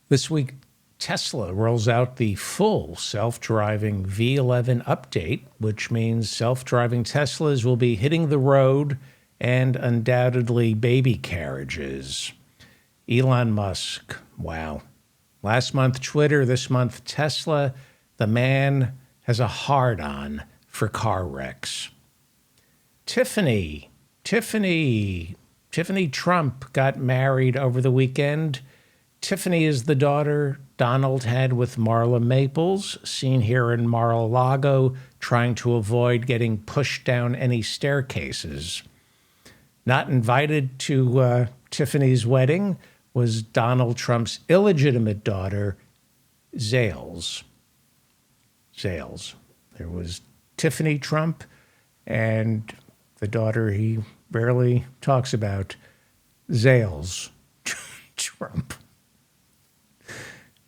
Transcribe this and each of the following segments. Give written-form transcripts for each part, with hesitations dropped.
This week, Tesla rolls out the full self-driving V11 update, which means self-driving Teslas will be hitting the road and undoubtedly baby carriages. Elon Musk, wow. Last month, Twitter, this month, Tesla. The man has a hard-on for car wrecks. Tiffany Trump got married over the weekend. Tiffany is the daughter Donald had with Marla Maples, seen here in Mar-a-Lago, trying to avoid getting pushed down any staircases. Not invited to Tiffany's wedding was Donald Trump's illegitimate daughter, Zales. There was Tiffany Trump and the daughter he rarely talks about, Zales Trump.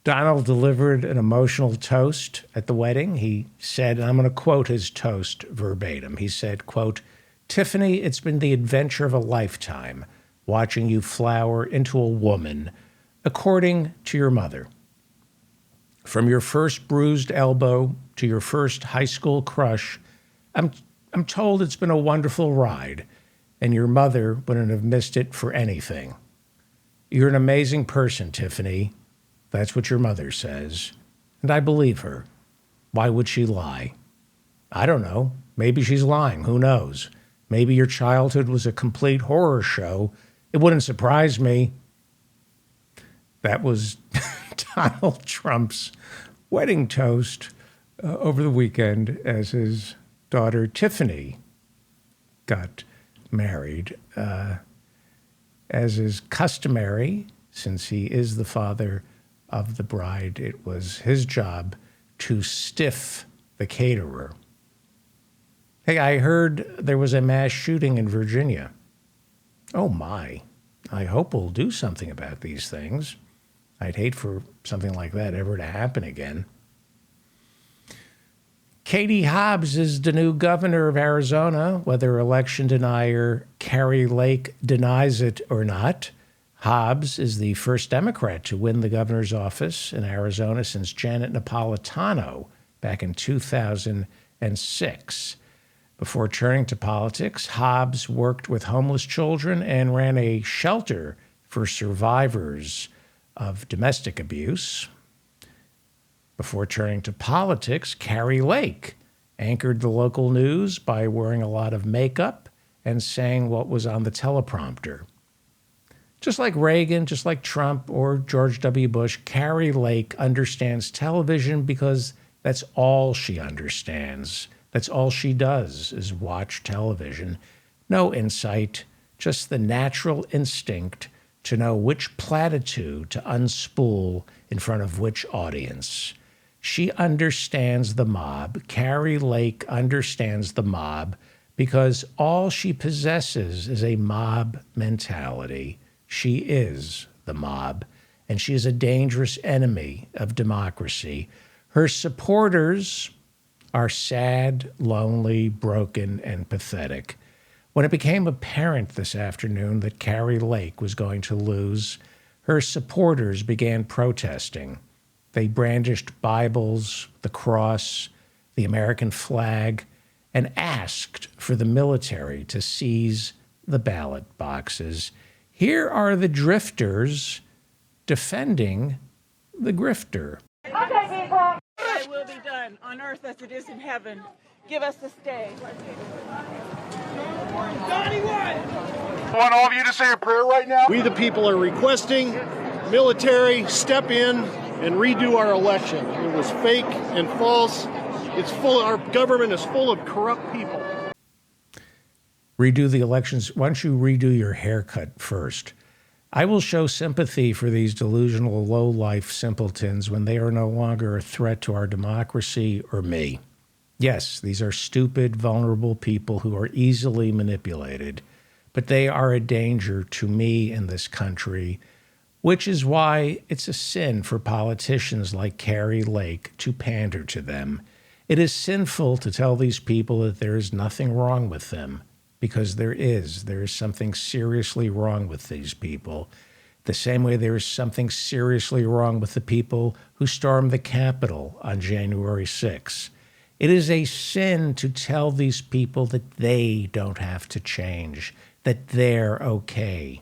Donald delivered an emotional toast at the wedding. He said, and I'm going to quote his toast verbatim. He said, quote, "Tiffany, it's been the adventure of a lifetime watching you flower into a woman, according to your mother. From your first bruised elbow to your first high school crush, I'm told it's been a wonderful ride, and your mother wouldn't have missed it for anything. You're an amazing person, Tiffany. That's what your mother says, and I believe her. Why would she lie? I don't know. Maybe she's lying. Who knows? Maybe your childhood was a complete horror show. It wouldn't surprise me." That was Donald Trump's wedding toast over the weekend as his daughter Tiffany got married. As is customary, since he is the father of the bride, it was his job to stiff the caterer. Hey, I heard there was a mass shooting in Virginia. Oh my, I hope we'll do something about these things. I'd hate for something like that ever to happen again. Katie Hobbs is the new governor of Arizona, whether election denier Kari Lake denies it or not. Hobbs is the first Democrat to win the governor's office in Arizona since Janet Napolitano back in 2006. Before turning to politics, Hobbs worked with homeless children and ran a shelter for survivors of domestic abuse. Before turning to politics, Kari Lake anchored the local news by wearing a lot of makeup and saying what was on the teleprompter. Just like Reagan, just like Trump or George W. Bush, Kari Lake understands television because that's all she understands. That's all she does is watch television. No insight, just the natural instinct to know which platitude to unspool in front of which audience. She understands the mob. Kari Lake understands the mob because all she possesses is a mob mentality. She is the mob, and she is a dangerous enemy of democracy. Her supporters are sad, lonely, broken, and pathetic. When it became apparent this afternoon that Kari Lake was going to lose, her supporters began protesting. They brandished Bibles, the cross, the American flag, and asked for the military to seize the ballot boxes. Here are the drifters defending the grifter. Okay, people. Thy will be done on earth as it is in heaven. Give us this day. Donnie, what? I want all of you to say a prayer right now. We, the people, are requesting military step in and redo our election. It was fake and false. It's full. Our government is full of corrupt people. Redo the elections. Why don't you redo your haircut first? I will show sympathy for these delusional low-life simpletons when they are no longer a threat to our democracy or me. Yes, these are stupid, vulnerable people who are easily manipulated, but they are a danger to me in this country, which is why it's a sin for politicians like Kari Lake to pander to them. It is sinful to tell these people that there is nothing wrong with them, because there is something seriously wrong with these people. The same way there is something seriously wrong with the people who stormed the Capitol on January 6th. It is a sin to tell these people that they don't have to change, that they're okay.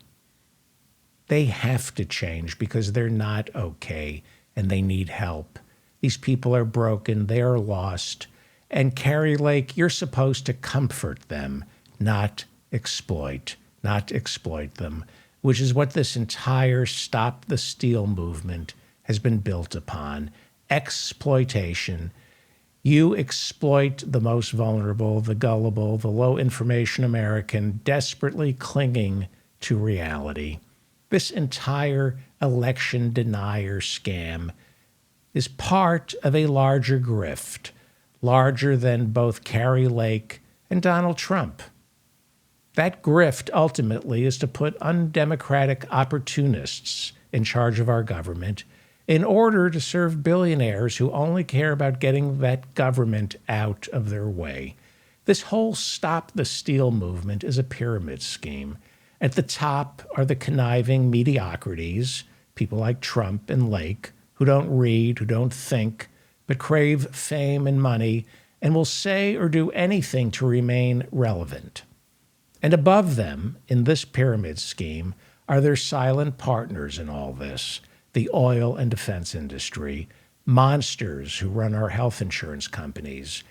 They have to change because they're not okay and they need help. These people are broken, they are lost. And Kari Lake, you're supposed to comfort them, not exploit them, which is what this entire Stop the Steal movement has been built upon. Exploitation. You exploit the most vulnerable, the gullible, the low information American desperately clinging to reality. This entire election denier scam is part of a larger grift, larger than both Kari Lake and Donald Trump. That grift ultimately is to put undemocratic opportunists in charge of our government in order to serve billionaires who only care about getting that government out of their way. This whole Stop the Steal movement is a pyramid scheme. At the top are the conniving mediocrities, people like Trump and Lake, who don't read, who don't think, but crave fame and money, and will say or do anything to remain relevant. And above them, in this pyramid scheme, are their silent partners in all this, the oil and defense industry, monsters who run our health insurance companies.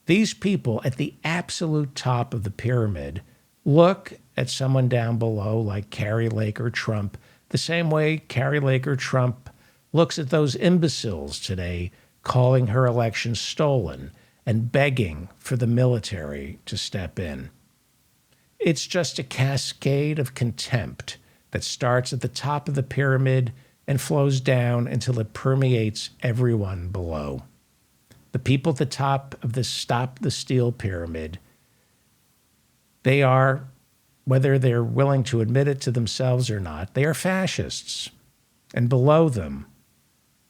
These people at the absolute top of the pyramid look at someone down below like Kari Lake or Trump the same way Kari Lake or Trump looks at those imbeciles today calling her election stolen and begging for the military to step in. It's just a cascade of contempt that starts at the top of the pyramid and flows down until it permeates everyone below. The people at the top of the Stop the Steal pyramid, they are, whether they're willing to admit it to themselves or not, they are fascists. And below them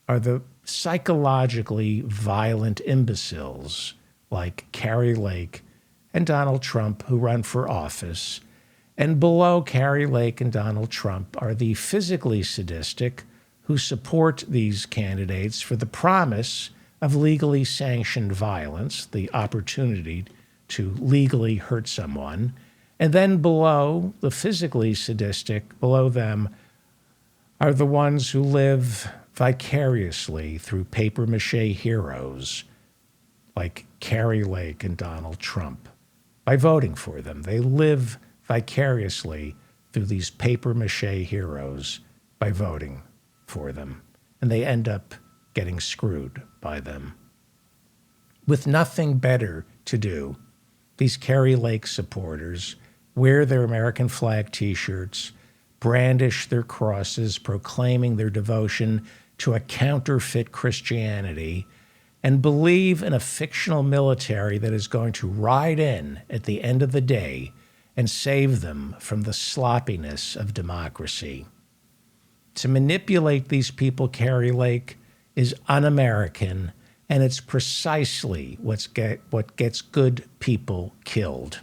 are the psychologically violent imbeciles like Kari Lake and Donald Trump who run for office. And below Kari Lake and Donald Trump are the physically sadistic who support these candidates for the promise of legally sanctioned violence, the opportunity to legally hurt someone. And then below the physically sadistic, below them are the ones who live vicariously through papier-mâché heroes like Kari Lake and Donald Trump. By voting for them, they live vicariously through these papier-mâché heroes by voting for them, and they end up getting screwed by them. With nothing better to do, these Kari Lake supporters wear their American flag T-shirts, brandish their crosses, proclaiming their devotion to a counterfeit Christianity, and believe in a fictional military that is going to ride in at the end of the day and save them from the sloppiness of democracy. To manipulate these people, Kari Lake, is un-American, and it's precisely what gets good people killed.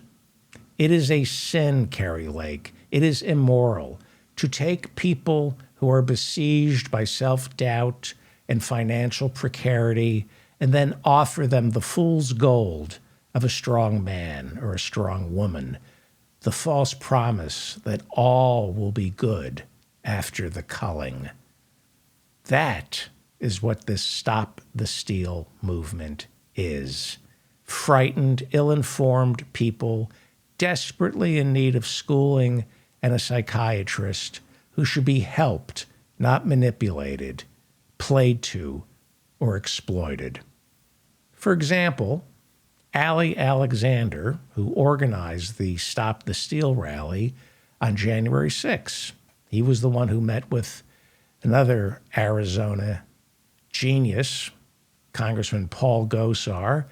It is a sin, Kari Lake. It is immoral to take people who are besieged by self-doubt and financial precarity and then offer them the fool's gold of a strong man or a strong woman, the false promise that all will be good after the culling. That is what this Stop the Steal movement is. Frightened, ill-informed people desperately in need of schooling and a psychiatrist who should be helped, not manipulated, played to, or exploited. For example, Ali Alexander, who organized the Stop the Steal rally on January 6th, he was the one who met with another Arizona genius, Congressman Paul Gosar,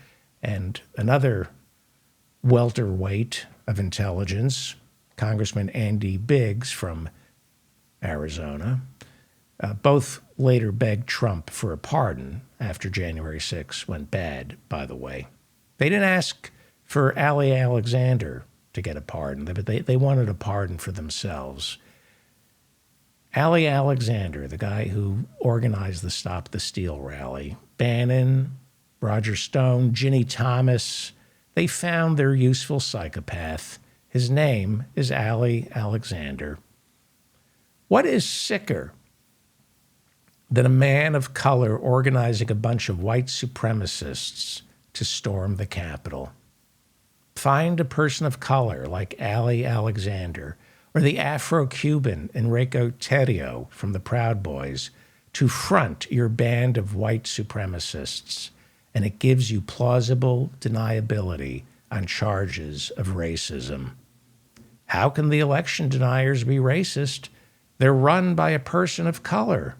and another welterweight of intelligence, Congressman Andy Biggs from Arizona. Both later begged Trump for a pardon after January 6th went bad, by the way. They didn't ask for Ali Alexander to get a pardon, but they wanted a pardon for themselves. Ali Alexander, the guy who organized the Stop the Steal rally, Bannon, Roger Stone, Ginny Thomas, they found their useful psychopath. His name is Ali Alexander. What is sicker than a man of color organizing a bunch of white supremacists to storm the Capitol? Find a person of color like Ali Alexander or the Afro-Cuban Enrique Terrio from the Proud Boys to front your band of white supremacists, and it gives you plausible deniability on charges of racism. How can the election deniers be racist? They're run by a person of color.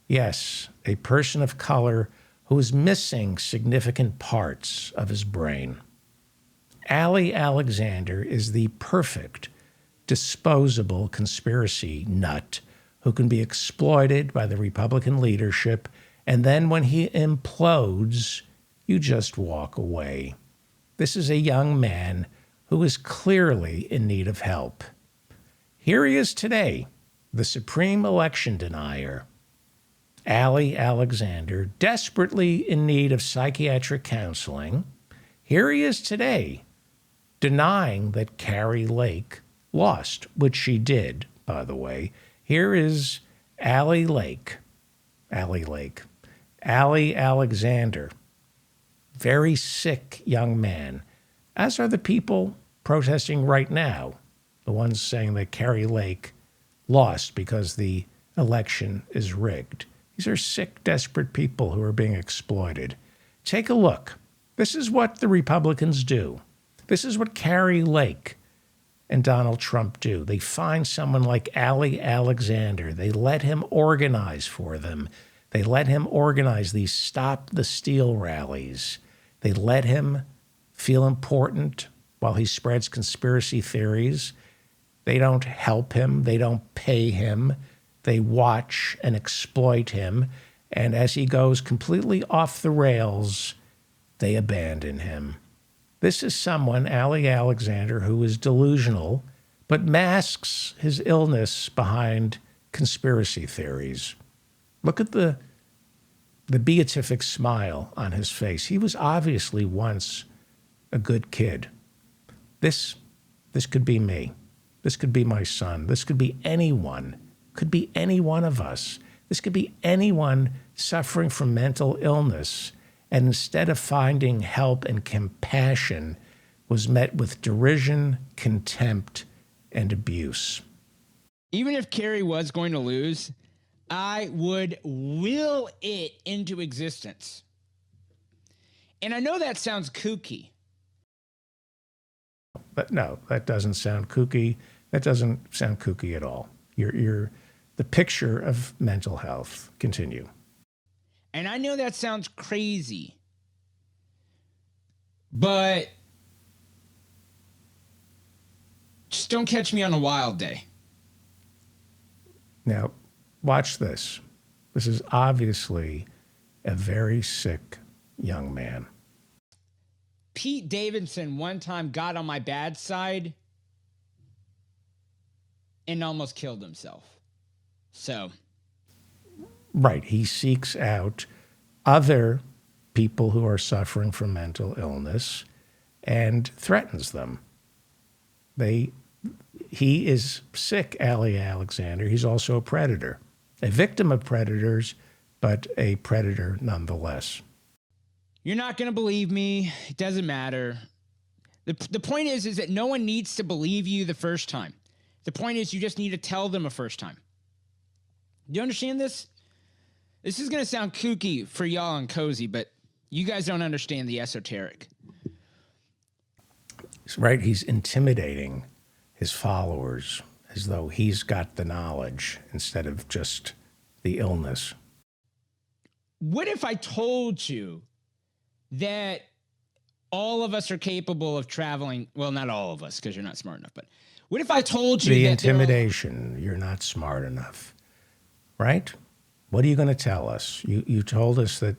Yes, a person of color who is missing significant parts of his brain. Ali Alexander is the perfect disposable conspiracy nut who can be exploited by the Republican leadership, and then when he implodes, you just walk away. This is a young man who is clearly in need of help. Here he is today, the supreme election denier, Ali Alexander, desperately in need of psychiatric counseling. Here he is today, denying that Kari Lake lost, which she did, by the way. Here is Ali Alexander, very sick young man, as are the people protesting right now, the ones saying that Kari Lake lost because the election is rigged. These are sick, desperate people who are being exploited. Take a look. This is what the Republicans do. This is what Kari Lake and Donald Trump do. They find someone like Ali Alexander. They let him organize for them. They let him organize these Stop the Steal rallies. They let him feel important while he spreads conspiracy theories. They don't help him. They don't pay him. They watch and exploit him. And as he goes completely off the rails, they abandon him. This is someone, Ali Alexander, who is delusional, but masks his illness behind conspiracy theories. Look at the beatific smile on his face. He was obviously once a good kid. This could be me. This could be my son. This could be anyone. Could be any one of us. This could be anyone suffering from mental illness, and instead of finding help and compassion, was met with derision, contempt, and abuse. Even if Kari was going to lose, I would will it into existence. And I know that sounds kooky. But no, that doesn't sound kooky. That doesn't sound kooky at all. You're the picture of mental health. Continue. And I know that sounds crazy. But just don't catch me on a wild day. Now, watch this. This is obviously a very sick young man. Pete Davidson one time got on my bad side and almost killed himself. So. Right. He seeks out other people who are suffering from mental illness and threatens them. He is sick, Ali Alexander. He's also a predator, a victim of predators, but a predator nonetheless. You're not going to believe me. It doesn't matter. The point is that no one needs to believe you the first time. The point is you just need to tell them a first time. Do you understand this? This is going to sound kooky for y'all and cozy, but you guys don't understand the esoteric. Right? He's intimidating his followers as though he's got the knowledge instead of just the illness. What if I told you that all of us are capable of traveling? Well, not all of us, because you're not smart enough. But what if I told you the that intimidation? You're not smart enough, right? What are you going to tell us? You told us that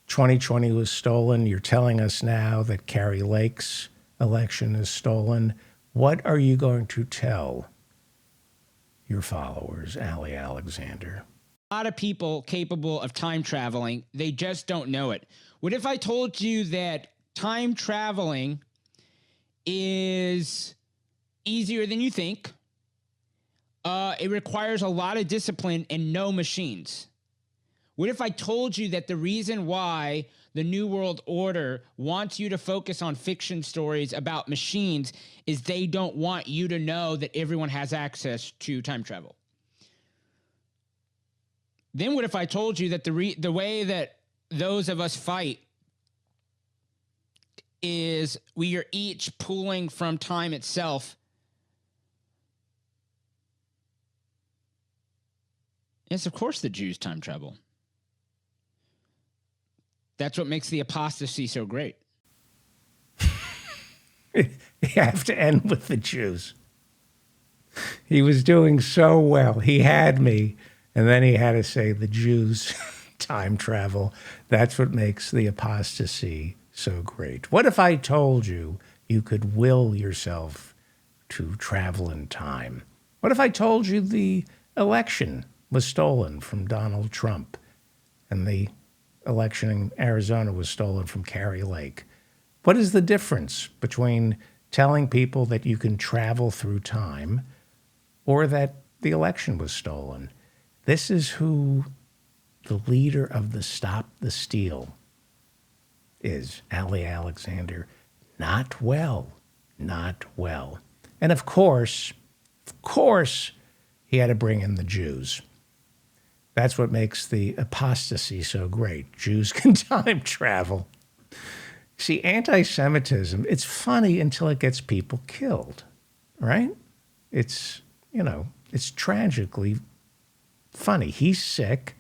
2020 was stolen. You're telling us now that Kari Lake's election is stolen. What are you going to tell your followers, Ali Alexander. A lot of people capable of time traveling, they just don't know it. What if I told you that time traveling is easier than you think? It requires a lot of discipline and no machines. What if I told you that the reason why the New World Order wants you to focus on fiction stories about machines is they don't want you to know that everyone has access to time travel? Then what if I told you that the way that those of us fight is we are each pulling from time itself? Yes, of course the Jews time travel. That's what makes the apostasy so great. You have to end with the Jews. He was doing so well. He had me. And then he had to say the Jews time travel. That's what makes the apostasy so great. What if I told you you could will yourself to travel in time? What if I told you the election was stolen from Donald Trump and the election in Arizona was stolen from Kari Lake? What is the difference between telling people that you can travel through time or that the election was stolen? This is who the leader of the Stop the Steal is, Ali Alexander. Not well, not well. And of course, he had to bring in the Jews. That's what makes the apostasy so great. Jews can time travel. See, anti-Semitism, it's funny until it gets people killed, right? It's tragically funny. He's sick,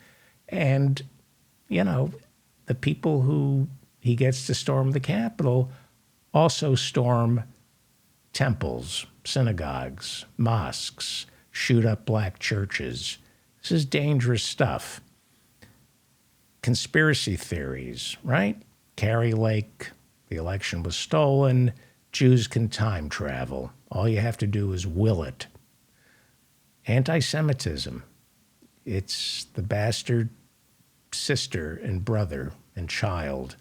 and, the people who he gets to storm the Capitol also storm temples, synagogues, mosques, shoot up black churches. This is dangerous stuff. Conspiracy theories, right? Kari Lake, the election was stolen. Jews can time travel. All you have to do is will it. Anti-Semitism. It's the bastard sister and brother and child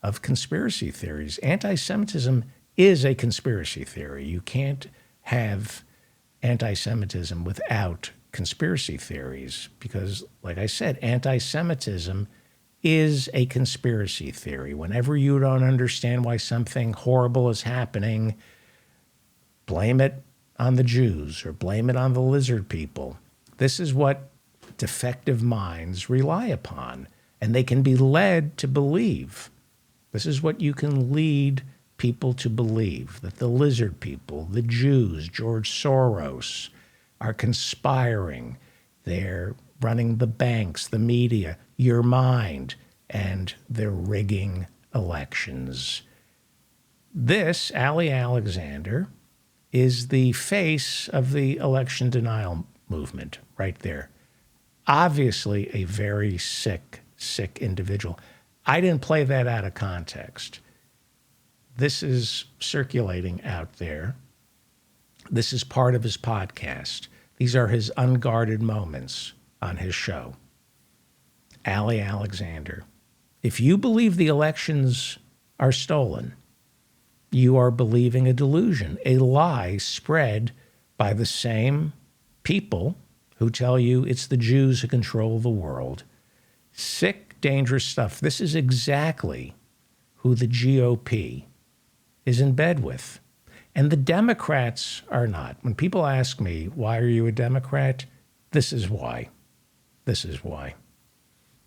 of conspiracy theories. Anti-Semitism is a conspiracy theory. You can't have anti-Semitism without conspiracy theories because, like I said, anti-Semitism is a conspiracy theory. Whenever you don't understand why something horrible is happening, blame it on the Jews or blame it on the lizard people. This is what defective minds rely upon, and they can be led to believe. This is what you can lead people to believe, that the lizard people, the Jews, George Soros, are conspiring. They're running the banks, the media, your mind, and they're rigging elections. This, Ali Alexander, is the face of the election denial movement right there. Obviously a very sick individual. I didn't play that out of context. This is circulating out there. This is part of his podcast. These are his unguarded moments on his show. Ali Alexander. If you believe the elections are stolen, you are believing a delusion, a lie spread by the same people who tell you it's the Jews who control the world. Sick, dangerous stuff. This is exactly who the GOP is in bed with. And the Democrats are not. When people ask me, why are you a Democrat? This is why. This is why.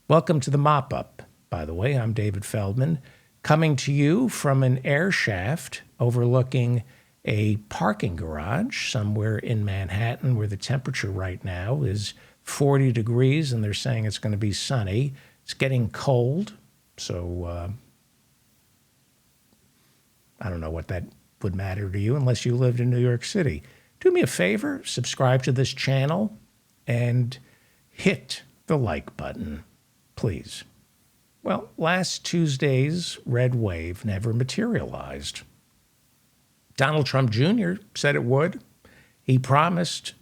Welcome to the Mop-Up. By the way, I'm David Feldman, coming to you from an air shaft overlooking a parking garage somewhere in Manhattan where the temperature right now is 40 degrees and they're saying it's going to be sunny. It's getting cold, so I don't know what that would matter to you unless you lived in New York City. Do me a favor, subscribe to this channel and hit the like button, please. Well, last Tuesday's red wave never materialized. Donald Trump Jr. said it would. He promised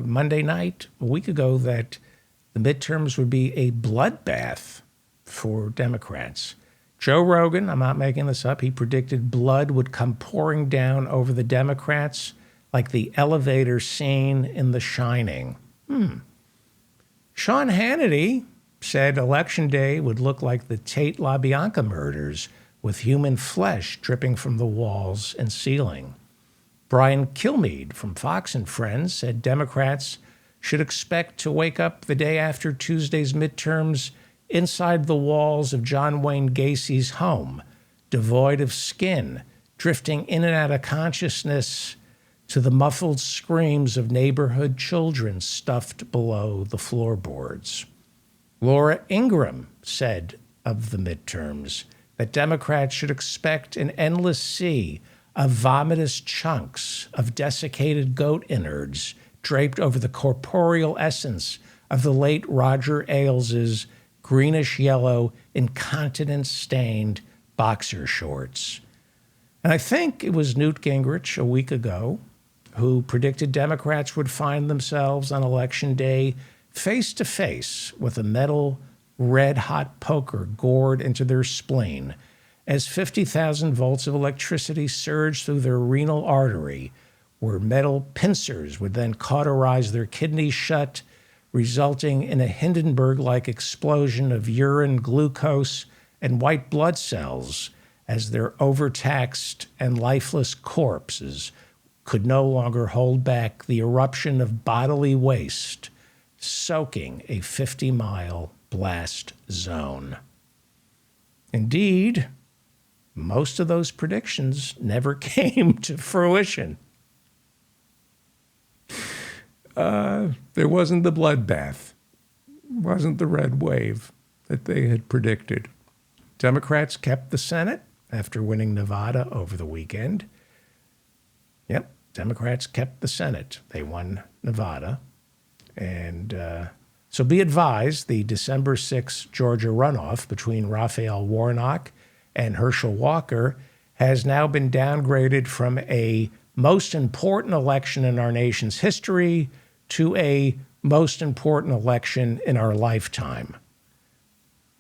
Monday night, a week ago, that the midterms would be a bloodbath for Democrats. Joe Rogan, I'm not making this up, he predicted blood would come pouring down over the Democrats like the elevator scene in The Shining. Sean Hannity said Election Day would look like the Tate LaBianca murders, with human flesh dripping from the walls and ceiling. Brian Kilmeade from Fox and Friends said Democrats should expect to wake up the day after Tuesday's midterms inside the walls of John Wayne Gacy's home, devoid of skin, drifting in and out of consciousness to the muffled screams of neighborhood children stuffed below the floorboards. Laura Ingraham said of the midterms that Democrats should expect an endless sea of vomitous chunks of desiccated goat innards draped over the corporeal essence of the late Roger Ailes' greenish-yellow, incontinence-stained boxer shorts. And I think it was Newt Gingrich a week ago who predicted Democrats would find themselves on Election Day face-to-face with a metal red-hot poker gored into their spleen as 50,000 volts of electricity surged through their renal artery, where metal pincers would then cauterize their kidneys shut, resulting in a Hindenburg-like explosion of urine, glucose, and white blood cells as their overtaxed and lifeless corpses could no longer hold back the eruption of bodily waste, soaking a 50-mile blast zone. Indeed, most of those predictions never came to fruition. There wasn't the bloodbath, wasn't the red wave that they had predicted. Democrats kept the Senate after winning Nevada over the weekend. Yep, Democrats kept the Senate. They won Nevada. And so be advised, the December 6th Georgia runoff between Raphael Warnock and Herschel Walker has now been downgraded from a most important election in our nation's history to a most important election in our lifetime.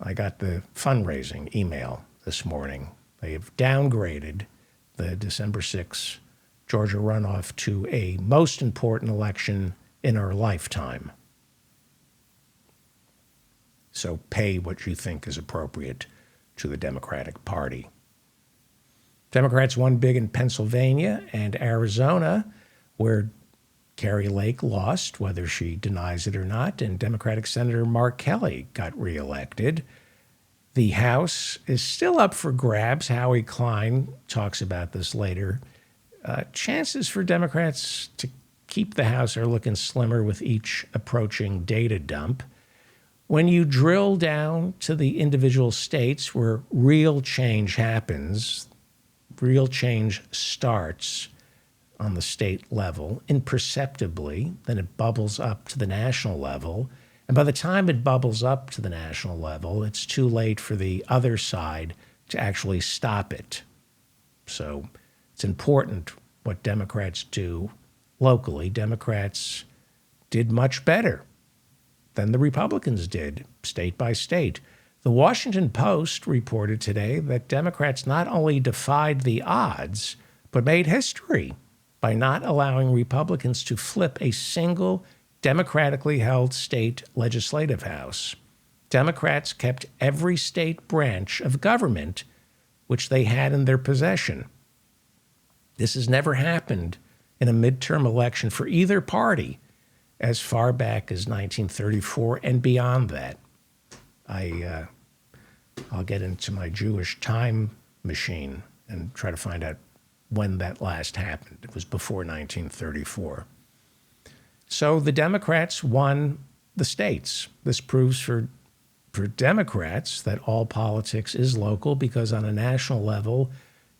I got the fundraising email this morning. They have downgraded the December 6th Georgia runoff to a most important election in our lifetime. So pay what you think is appropriate to the Democratic Party. Democrats won big in Pennsylvania and Arizona, where Kari Lake lost, whether she denies it or not, and Democratic Senator Mark Kelly got reelected. The House is still up for grabs. Howie Klein talks about this later. Chances for Democrats to keep the House are looking slimmer with each approaching data dump. When you drill down to the individual states where real change happens, real change starts on the state level imperceptibly, then it bubbles up to the national level. And by the time it bubbles up to the national level, it's too late for the other side to actually stop it. So it's important what Democrats do locally. Democrats did much better than the Republicans did, state by state. The Washington Post reported today that Democrats not only defied the odds, but made history by not allowing Republicans to flip a single democratically held state legislative house. Democrats kept every state branch of government which they had in their possession. This has never happened in a midterm election for either party as far back as 1934 and beyond that. I'll get into my Jewish time machine and try to find out when that last happened. It was before 1934. So the Democrats won the states. This proves for Democrats that all politics is local, because on a national level,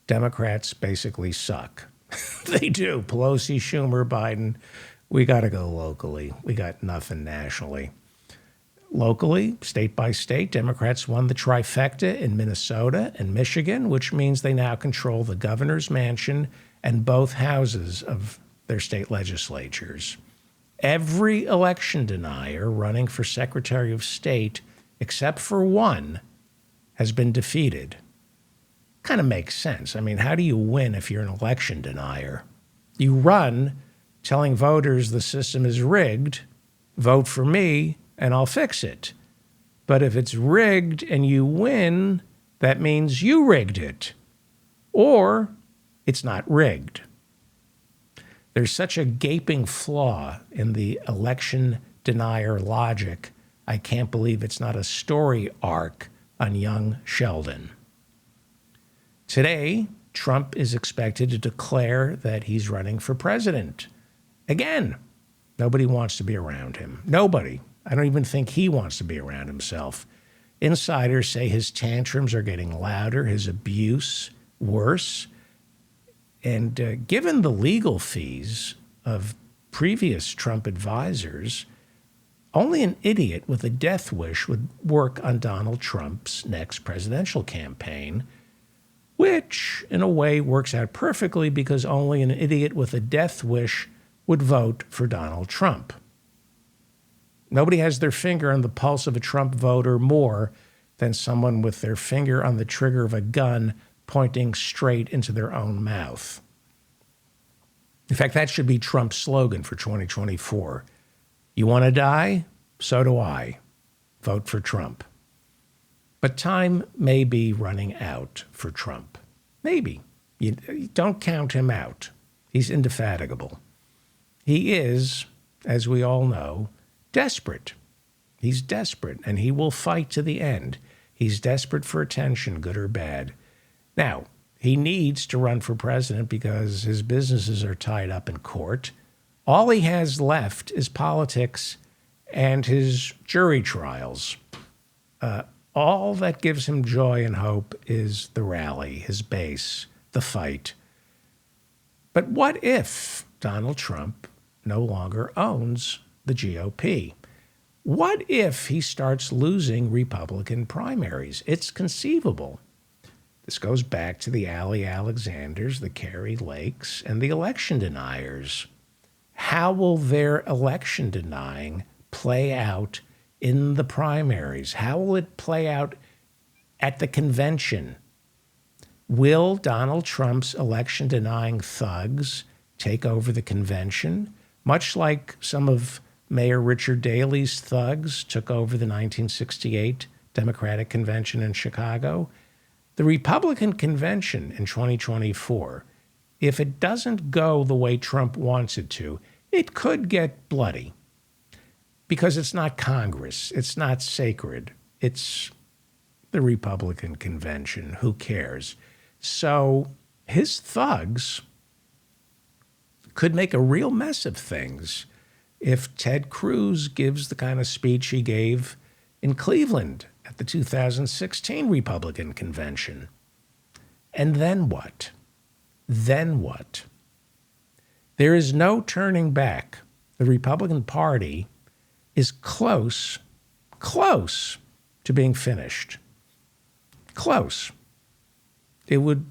Democrats basically suck. They do. Pelosi, Schumer, Biden, we got to go locally. We got nothing nationally. Locally, state by state, Democrats won the trifecta in Minnesota and Michigan, which means they now control the governor's mansion and both houses of their state legislatures. every election denier running for Secretary of State, except for one, has been defeated. Kind of makes sense. I mean, how do you win if you're an election denier? You run telling voters the system is rigged, vote for me, and I'll fix it. But if it's rigged and you win, that means you rigged it. Or it's not rigged. There's such a gaping flaw in the election denier logic, I can't believe it's not a story arc on young Sheldon. Today, Trump is expected to declare that he's running for president. Again, nobody wants to be around him. Nobody. I don't even think he wants to be around himself. Insiders say his tantrums are getting louder, his abuse worse. And given the legal fees of previous Trump advisors, only an idiot with a death wish would work on Donald Trump's next presidential campaign, which in a way works out perfectly because only an idiot with a death wish would vote for Donald Trump. Nobody has their finger on the pulse of a Trump voter more than someone with their finger on the trigger of a gun pointing straight into their own mouth. In fact, that should be Trump's slogan for 2024. You want to die? So do I. Vote for Trump. But time may be running out for Trump. Maybe. You don't count him out. He's indefatigable. He is, as we all know, desperate. He's desperate, and he will fight to the end. He's desperate for attention, good or bad. Now, he needs to run for president because his businesses are tied up in court. All he has left is politics and his jury trials. All that gives him joy and hope is the rally, his base, the fight. But what if Donald Trump no longer owns the GOP? What if he starts losing Republican primaries? It's conceivable. This goes back to the Ali Alexanders, the Kari Lakes, and the election deniers. How will their election denying play out in the primaries? How will it play out at the convention? Will Donald Trump's election denying thugs take over the convention, much like some of Mayor Richard Daley's thugs took over the 1968 Democratic Convention in Chicago? The Republican convention in 2024, if it doesn't go the way Trump wants it to, it could get bloody because it's not Congress. It's not sacred. It's the Republican convention. Who cares? So his thugs could make a real mess of things if Ted Cruz gives the kind of speech he gave in Cleveland at the 2016 Republican convention. And then what? Then what? There is no turning back. The Republican Party is close to being finished. Close. It would,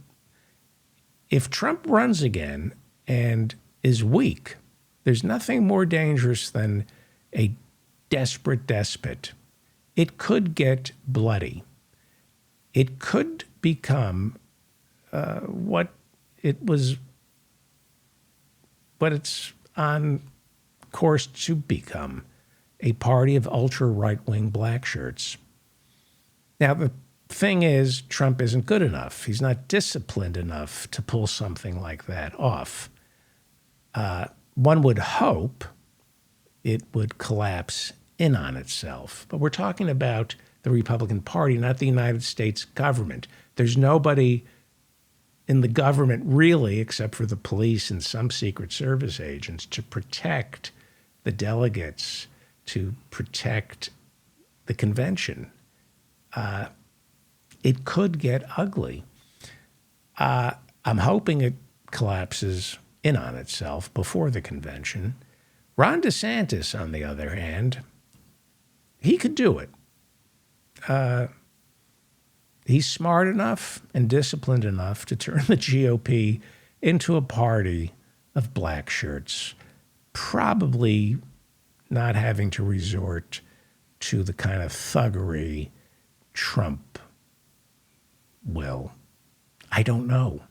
if Trump runs again and is weak, there's nothing more dangerous than a desperate despot. It could get bloody. It could become what it's on course to become, a party of ultra right-wing black shirts. Now, the thing is, Trump isn't good enough. He's not disciplined enough to pull something like that off. One would hope it would collapse in on itself. But we're talking about the Republican Party, not the United States government. There's nobody in the government really, except for the police and some Secret Service agents, to protect the delegates, to protect the convention. It could get ugly. I'm hoping it collapses in on itself before the convention. Ron DeSantis, on the other hand, he could do it. He's smart enough and disciplined enough to turn the GOP into a party of black shirts, probably not having to resort to the kind of thuggery Trump will. I don't know.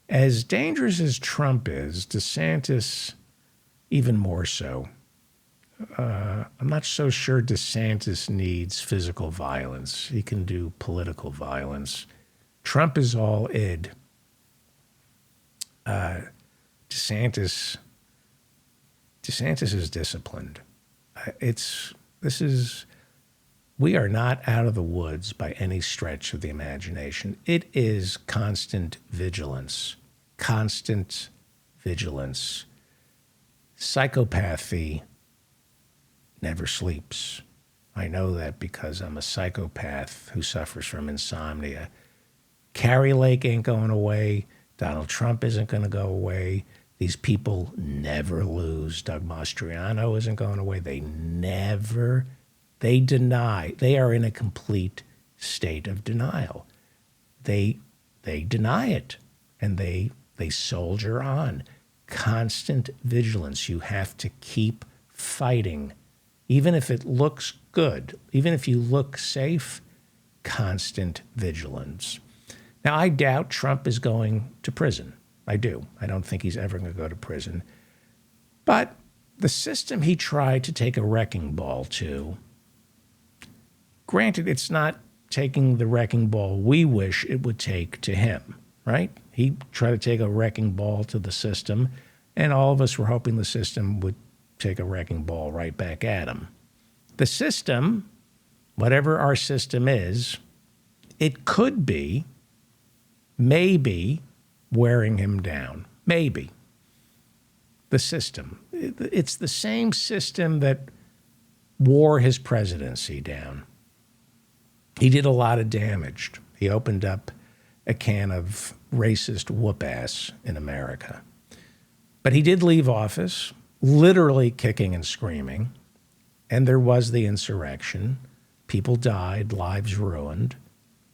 As dangerous as Trump is, DeSantis even more so. I'm not so sure DeSantis needs physical violence. He can do political violence. Trump is all id. DeSantis is disciplined. We are not out of the woods by any stretch of the imagination. It is constant vigilance. Psychopathy never sleeps. I know that because I'm a psychopath who suffers from insomnia. Kari Lake ain't going away. Donald Trump isn't going to go away. These people never lose. Doug Mastriano isn't going away. They deny. They are in a complete state of denial. They deny it, and they soldier on. Constant vigilance. You have to keep fighting. Even if it looks good, even if you look safe, constant vigilance. Now, I doubt Trump is going to prison. I do. I don't think he's ever going to go to prison. But the system he tried to take a wrecking ball to, granted, it's not taking the wrecking ball we wish it would take to him, right? He tried to take a wrecking ball to the system, and all of us were hoping the system would take a wrecking ball right back at him. The system, whatever our system is, it could be, maybe, wearing him down. Maybe. The system. It's the same system that wore his presidency down. He did a lot of damage. He opened up a can of racist whoop-ass in America. But he did leave office, literally kicking and screaming, and there was the insurrection. People died, lives ruined,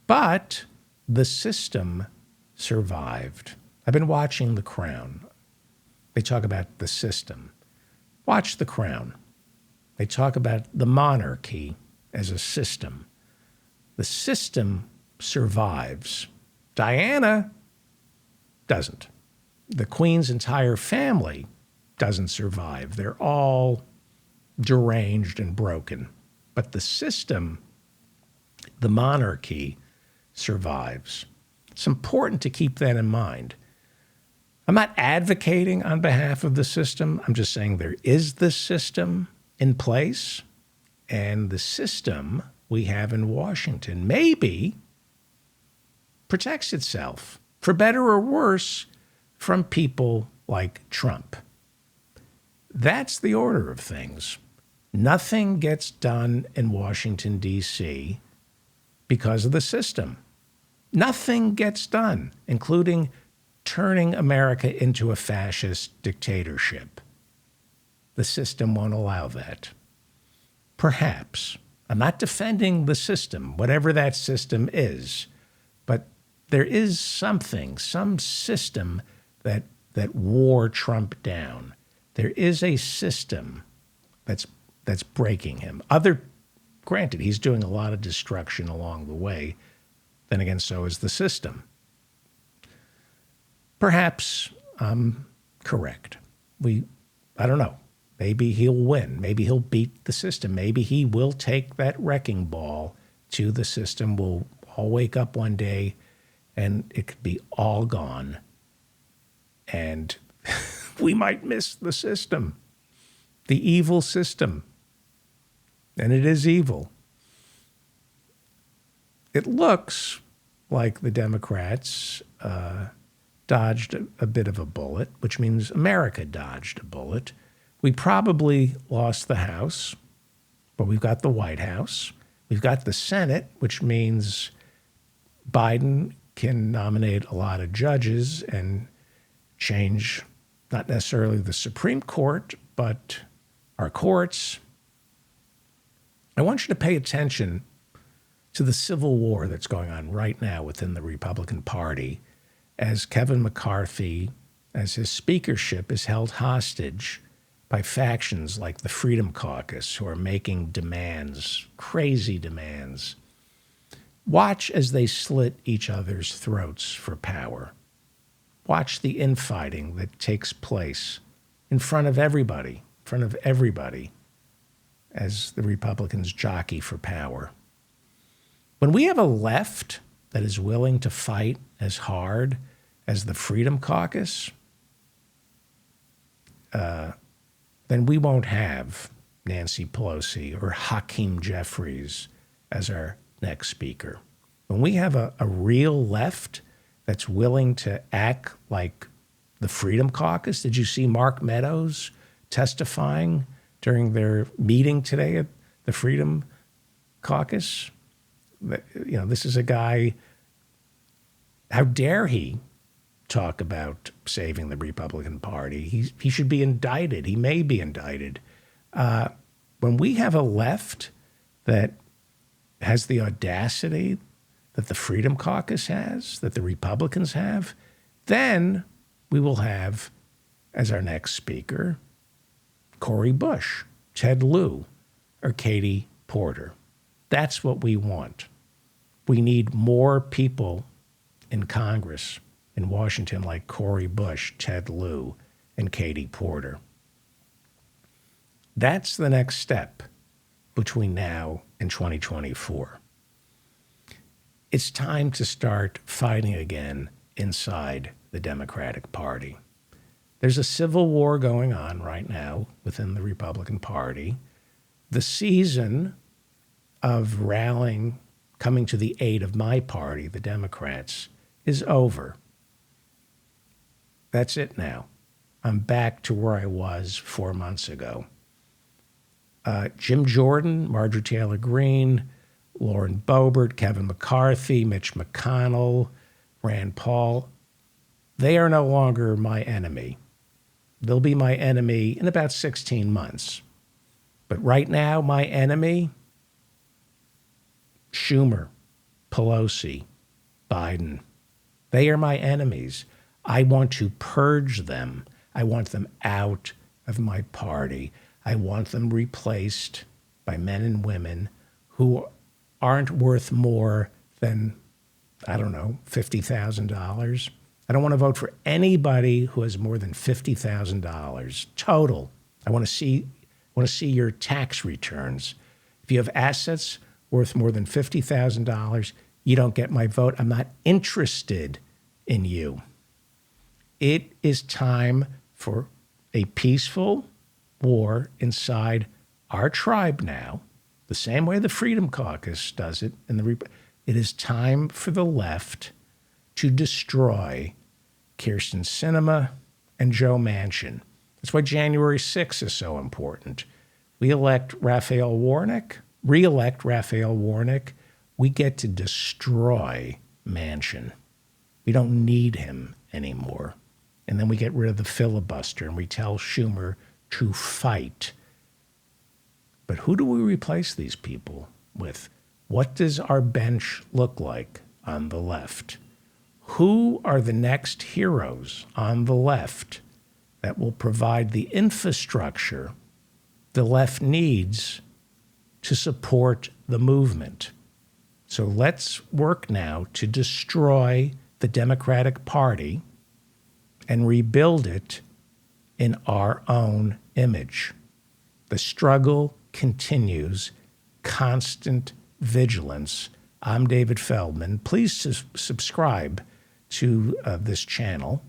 but the system survived. I've been watching The Crown. They talk about the system. Watch The Crown. They talk about the monarchy as a system. The system survives. Diana doesn't. The Queen's entire family doesn't survive. They're all deranged and broken. But the system, the monarchy, survives. It's important to keep that in mind. I'm not advocating on behalf of the system. I'm just saying there is this system in place, and the system we have in Washington maybe protects itself, for better or worse, from people like Trump. That's the order of things. Nothing gets done in Washington, D.C. because of the system. Nothing gets done, including turning America into a fascist dictatorship. The system won't allow that. Perhaps. I'm not defending the system, whatever that system is, but there is something, some system that wore Trump down. There is a system that's breaking him. Granted, he's doing a lot of destruction along the way. Then again, so is the system. Perhaps I'm correct. I don't know. Maybe he'll win. Maybe he'll beat the system. Maybe he will take that wrecking ball to the system. We'll all wake up one day and it could be all gone. And we might miss the system, the evil system. And it is evil. It looks like the Democrats dodged a bit of a bullet, which means America dodged a bullet. We probably lost the House, but we've got the White House. We've got the Senate, which means Biden can nominate a lot of judges and change not necessarily the Supreme Court, but our courts. I want you to pay attention to the civil war that's going on right now within the Republican Party as Kevin McCarthy, as his speakership is held hostage by factions like the Freedom Caucus who are making demands, crazy demands. Watch as they slit each other's throats for power. Watch the infighting that takes place in front of everybody, as the Republicans jockey for power. When we have a left that is willing to fight as hard as the Freedom Caucus, then we won't have Nancy Pelosi or Hakeem Jeffries as our next speaker. When we have a real left that's willing to act like the Freedom Caucus, did you see Mark Meadows testifying during their meeting today at the Freedom Caucus? This is a guy, how dare he talk about saving the Republican Party? He should be indicted. He may be indicted. When we have a left that has the audacity that the Freedom Caucus has, that the Republicans have, then we will have, as our next speaker, Cori Bush, Ted Lieu, or Katie Porter. That's what we want. We need more people in Congress in Washington like Cori Bush, Ted Lieu, and Katie Porter. That's the next step between now and 2024. It's time to start fighting again inside the Democratic Party. There's a civil war going on right now within the Republican Party. The season of rallying, coming to the aid of my party, the Democrats, is over. That's it now. I'm back to where I was 4 months ago. Jim Jordan, Marjorie Taylor Greene, Lauren Boebert, Kevin McCarthy, Mitch McConnell, Rand Paul, they are no longer my enemy. They'll be my enemy in about 16 months. But right now, my enemy, Schumer, Pelosi, Biden, they are my enemies. I want to purge them. I want them out of my party. I want them replaced by men and women who aren't worth more than, $50,000. I don't want to vote for anybody who has more than $50,000 total. I want to see your tax returns. If you have assets worth more than $50,000, you don't get my vote. I'm not interested in you. It is time for a peaceful war inside our tribe now, the same way the Freedom Caucus does it. It is time for the left to destroy Kyrsten Sinema and Joe Manchin. That's why January 6th is so important. We re-elect Raphael Warnock. We get to destroy Manchin. We don't need him anymore. And then we get rid of the filibuster and we tell Schumer to fight. But who do we replace these people with? What does our bench look like on the left? Who are the next heroes on the left that will provide the infrastructure the left needs to support the movement? So let's work now to destroy the Democratic Party and rebuild it in our own image. The struggle continues, constant vigilance. I'm David Feldman. Please subscribe to this channel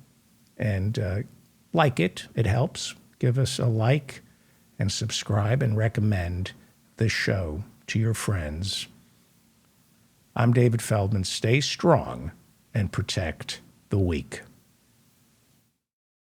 and like it. It helps. Give us a like and subscribe and recommend this show to your friends. I'm David Feldman. Stay strong and protect the weak.